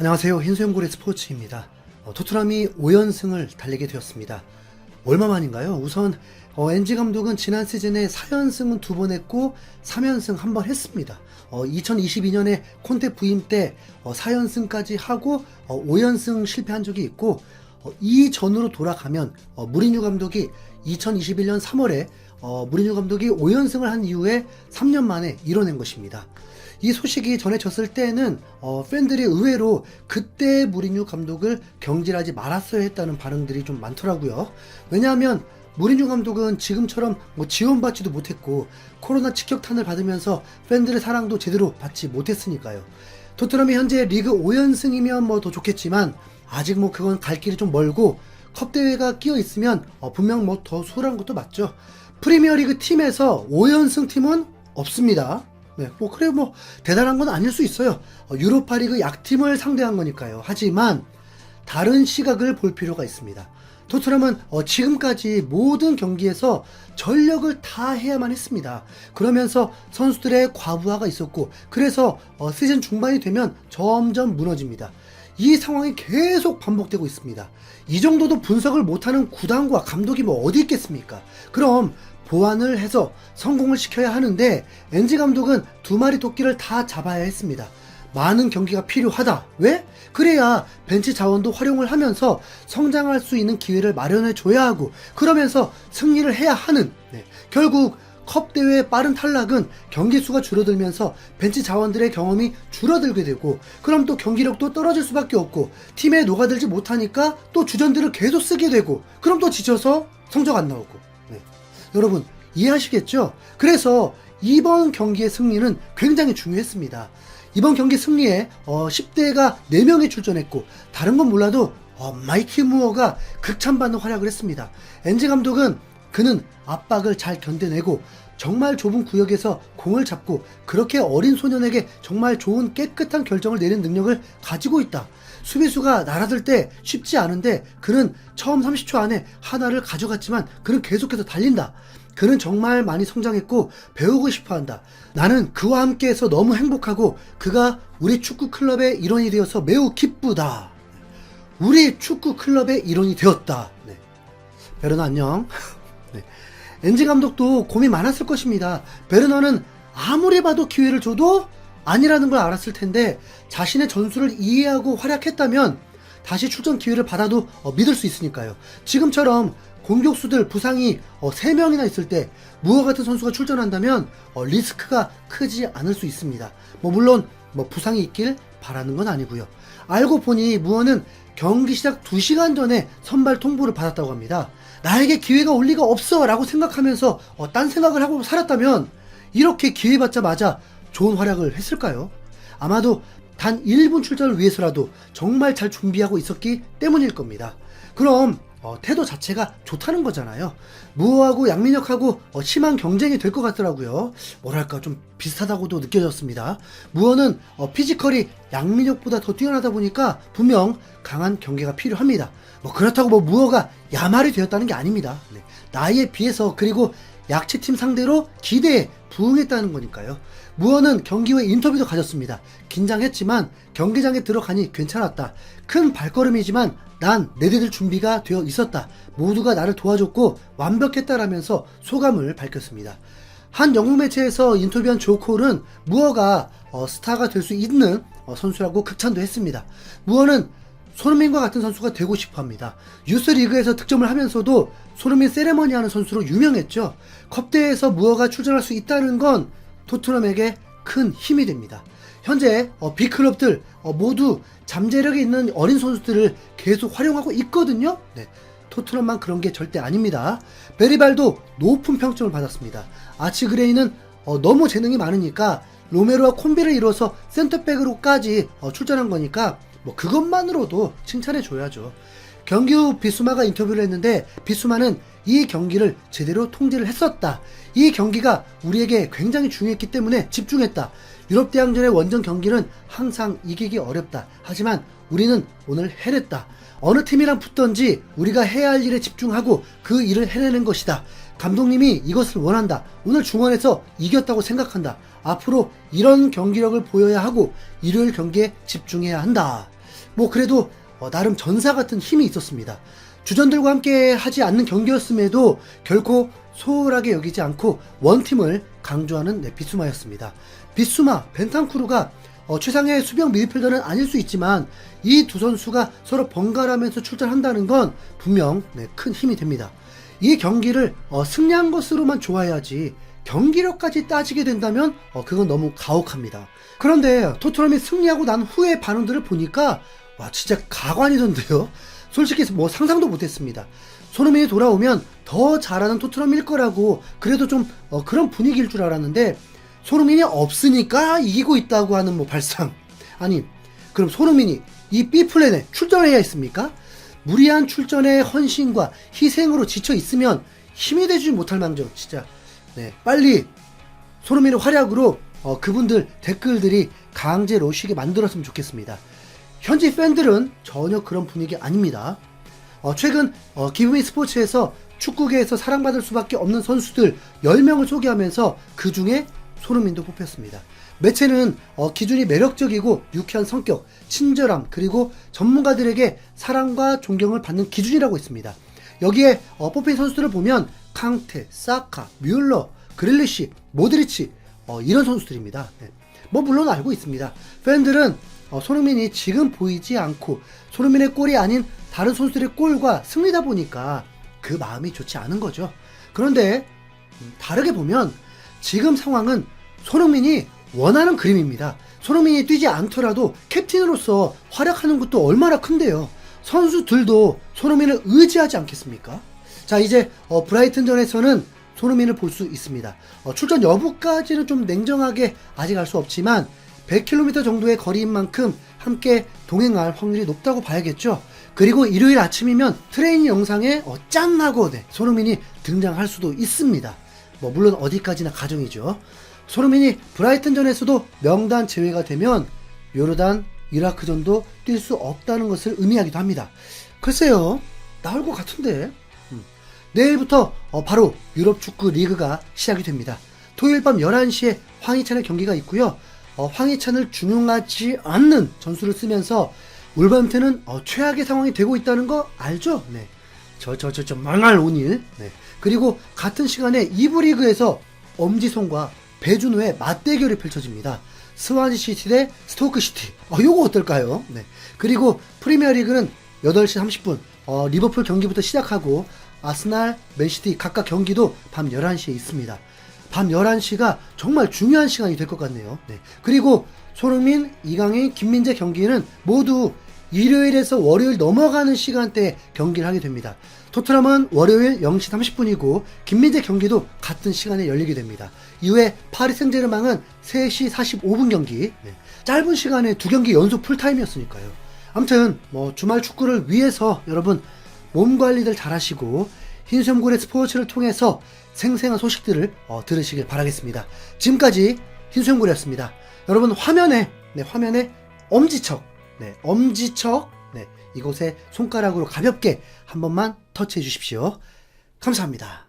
안녕하세요. 흰수염고래 스포츠입니다. 토트넘이 5연승을 달리게 되었습니다. 얼마 만인가요? 우선 엔지 감독은 지난 시즌에 4연승은 2번 했고 3연승 1번 했습니다. 2022년에 콘테 부임 때 4연승까지 하고 5연승 실패한 적이 있고, 이전으로 돌아가면 무리뉴 감독이 2021년 3월에 무리뉴 감독이 5연승을 한 이후에 3년 만에 이뤄낸 것입니다. 이 소식이 전해졌을 때는 팬들이 의외로 그때 무리뉴 감독을 경질하지 말았어야 했다는 반응들이 좀 많더라고요. 왜냐하면 무리뉴 감독은 지금처럼 지원받지도 못했고 코로나 직격탄을 받으면서 팬들의 사랑도 제대로 받지 못했으니까요. 토트넘이 현재 리그 5연승이면 더 좋겠지만 아직 그건 갈 길이 좀 멀고, 컵 대회가 끼어 있으면 분명 더 수월한 것도 맞죠. 프리미어리그 팀에서 5연승 팀은 없습니다. 네, 그래 대단한 건 아닐 수 있어요. 유로파리그 약팀을 상대한 거니까요. 하지만 다른 시각을 볼 필요가 있습니다. 토트넘은 지금까지 모든 경기에서 전력을 다 해야만 했습니다. 그러면서 선수들의 과부하가 있었고, 그래서 시즌 중반이 되면 점점 무너집니다. 이 상황이 계속 반복되고 있습니다. 이 정도도 분석을 못하는 구단과 감독이 어디 있겠습니까? 그럼 보완을 해서 성공을 시켜야 하는데, 엔지 감독은 두 마리 토끼를 다 잡아야 했습니다. 많은 경기가 필요하다. 왜? 그래야 벤치 자원도 활용을 하면서 성장할 수 있는 기회를 마련해 줘야 하고, 그러면서 승리를 해야 하는, 결국 컵 대회의 빠른 탈락은 경기 수가 줄어들면서 벤치 자원들의 경험이 줄어들게 되고, 그럼 또 경기력도 떨어질 수밖에 없고, 팀에 녹아들지 못하니까 또 주전들을 계속 쓰게 되고, 그럼 또 지쳐서 성적 안 나오고. 여러분 이해하시겠죠? 그래서 이번 경기의 승리는 굉장히 중요했습니다. 이번 경기 승리에 10대가 4명이 출전했고, 다른 건 몰라도 마이키 무어가 극찬받는 활약을 했습니다. 엔지 감독은 그는 압박을 잘 견뎌내고 정말 좁은 구역에서 공을 잡고 그렇게 어린 소년에게 정말 좋은 깨끗한 결정을 내리는 능력을 가지고 있다. 수비수가 날아들 때 쉽지 않은데 그는 처음 30초 안에 하나를 가져갔지만 그는 계속해서 달린다. 그는 정말 많이 성장했고 배우고 싶어한다. 나는 그와 함께해서 너무 행복하고 그가 우리 축구 클럽의 일원이 되어서 매우 기쁘다. 우리 축구 클럽의 일원이 되었다. 베르너 안녕. 엔지 감독도 고민 많았을 것입니다. 베르너는 아무리 봐도 기회를 줘도 아니라는 걸 알았을 텐데, 자신의 전술을 이해하고 활약했다면 다시 출전 기회를 받아도 믿을 수 있으니까요. 지금처럼 공격수들 부상이 3명이나 있을 때 무어 같은 선수가 출전한다면 리스크가 크지 않을 수 있습니다. 물론 부상이 있길 바라는 건 아니고요. 알고 보니 무어는 경기 시작 2시간 전에 선발 통보를 받았다고 합니다. 나에게 기회가 올 리가 없어 라고 생각하면서 딴 생각을 하고 살았다면 이렇게 기회 받자마자 좋은 활약을 했을까요? 아마도 단 1분 출전을 위해서라도 정말 잘 준비하고 있었기 때문일 겁니다. 그럼 태도 자체가 좋다는 거잖아요. 무어하고 양민혁하고 심한 경쟁이 될 것 같더라고요. 뭐랄까 좀 비슷하다고도 느껴졌습니다. 무어는 피지컬이 양민혁보다 더 뛰어나다 보니까 분명 강한 경계가 필요합니다. 그렇다고 무어가 야말이 되었다는 게 아닙니다. 나이에 비해서, 그리고 약체팀 상대로 기대에 부응했다는 거니까요. 무어는 경기 후에 인터뷰도 가졌습니다. 긴장했지만 경기장에 들어가니 괜찮았다. 큰 발걸음이지만 난 내디딜 준비가 되어 있었다. 모두가 나를 도와줬고 완벽했다라면서 소감을 밝혔습니다. 한 영국 매체에서 인터뷰한 조 콜은 무어가 스타가 될 수 있는 선수라고 극찬도 했습니다. 무어는 손흥민과 같은 선수가 되고 싶어합니다. 유스 리그에서 득점을 하면서도 손흥민 세레머니 하는 선수로 유명했죠. 컵대회에서 무어가 출전할 수 있다는 건 토트넘에게 큰 힘이 됩니다. 현재 빅클럽들 모두 잠재력이 있는 어린 선수들을 계속 활용하고 있거든요. 토트넘만 그런 게 절대 아닙니다. 베리발도 높은 평점을 받았습니다. 아치 그레이는 너무 재능이 많으니까 로메로와 콤비를 이뤄서 센터백으로까지 출전한 거니까 그것만으로도 칭찬해 줘야죠. 경기 후 비수마가 인터뷰를 했는데, 비수마는 이 경기를 제대로 통제를 했었다. 이 경기가 우리에게 굉장히 중요했기 때문에 집중했다. 유럽 대항전의 원정 경기는 항상 이기기 어렵다. 하지만 우리는 오늘 해냈다. 어느 팀이랑 붙던지 우리가 해야 할 일에 집중하고 그 일을 해내는 것이다. 감독님이 이것을 원한다. 오늘 중원에서 이겼다고 생각한다. 앞으로 이런 경기력을 보여야 하고 일요일 경기에 집중해야 한다. 뭐 그래도 나름 전사 같은 힘이 있었습니다. 주전들과 함께 하지 않는 경기였음에도 결코 소홀하게 여기지 않고 원팀을 강조하는 비수마였습니다. 비수마, 벤탄쿠르가 최상의 수비형 미드필더는 아닐 수 있지만 이 두 선수가 서로 번갈아가면서 출전한다는 건 분명 큰 힘이 됩니다. 이 경기를 승리한 것으로만 좋아해야지 경기력까지 따지게 된다면 그건 너무 가혹합니다. 그런데 토트넘이 승리하고 난 후의 반응들을 보니까 와 진짜 가관이던데요. 솔직히 뭐 상상도 못했습니다. 손흥민이 돌아오면 더 잘하는 토트넘일 거라고 그래도 좀 그런 분위기일 줄 알았는데 손흥민이 없으니까 이기고 있다고 하는 뭐 발상. 아니 그럼 손흥민이 이 B플랜에 출전해야 했습니까? 무리한 출전의 헌신과 희생으로 지쳐 있으면 힘이 되지 못할 망정 진짜 빨리 손흥민의 활약으로 그분들 댓글들이 강제로 쉬게 만들었으면 좋겠습니다. 현지 팬들은 전혀 그런 분위기 아닙니다. 최근 기브미 스포츠에서 축구계에서 사랑받을 수밖에 없는 선수들 10명을 소개하면서 그 중에 손흥민도 뽑혔습니다. 매체는 기준이 매력적이고 유쾌한 성격, 친절함, 그리고 전문가들에게 사랑과 존경을 받는 기준이라고 있습니다. 여기에 뽑힌 선수들을 보면 캉테, 사카, 뮬러, 그릴리시, 모드리치 이런 선수들입니다. 뭐 물론 알고 있습니다. 팬들은 손흥민이 지금 보이지 않고 손흥민의 골이 아닌 다른 선수들의 골과 승리다 보니까 그 마음이 좋지 않은 거죠. 그런데 다르게 보면 지금 상황은 손흥민이 원하는 그림입니다. 손흥민이 뛰지 않더라도 캡틴으로서 활약하는 것도 얼마나 큰데요. 선수들도 손흥민을 의지하지 않겠습니까? 자 이제 브라이튼전에서는 손흥민을 볼 수 있습니다. 출전 여부까지는 좀 냉정하게 아직 알 수 없지만 100km 정도의 거리인 만큼 함께 동행할 확률이 높다고 봐야겠죠. 그리고 일요일 아침이면 트레이닝 영상에 짠하고 손흥민이 등장할 수도 있습니다. 뭐 물론 어디까지나 가정이죠. 손흥민이 브라이튼전에서도 명단 제외가 되면 요르단, 이라크전도 뛸 수 없다는 것을 의미하기도 합니다. 글쎄요, 나올 것 같은데. 내일부터 바로 유럽 축구 리그가 시작이 됩니다. 토요일 밤 11시에 황희찬의 경기가 있고요. 황희찬을 중용하지 않는 전술을 쓰면서 울버햄튼은 최악의 상황이 되고 있다는 거 알죠? 네. 저 망할 오닐. 네. 그리고 같은 시간에 2부 리그에서 엄지손과 배준호의 맞대결이 펼쳐집니다. 스와지 시티 대 스토크 시티. 요거 어떨까요? 네. 그리고 프리미어 리그는 8시 30분 리버풀 경기부터 시작하고 아스날, 맨시티 각각 경기도 밤 11시에 있습니다. 밤 11시가 정말 중요한 시간이 될 것 같네요. 네. 그리고 손흥민, 이강인, 김민재 경기는 모두 일요일에서 월요일 넘어가는 시간대에 경기를 하게 됩니다. 토트넘은 월요일 0시 30분이고 김민재 경기도 같은 시간에 열리게 됩니다. 이후에 파리 생제르맹은 3시 45분 경기. 짧은 시간에 두 경기 연속 풀타임이었으니까요. 아무튼 뭐 주말 축구를 위해서 여러분 몸 관리들 잘 하시고 흰수염고래 스포츠를 통해서 생생한 소식들을 들으시길 바라겠습니다. 지금까지 흰수염고래였습니다. 여러분 화면에 엄지척 이곳에 손가락으로 가볍게 한 번만 터치해 주십시오. 감사합니다.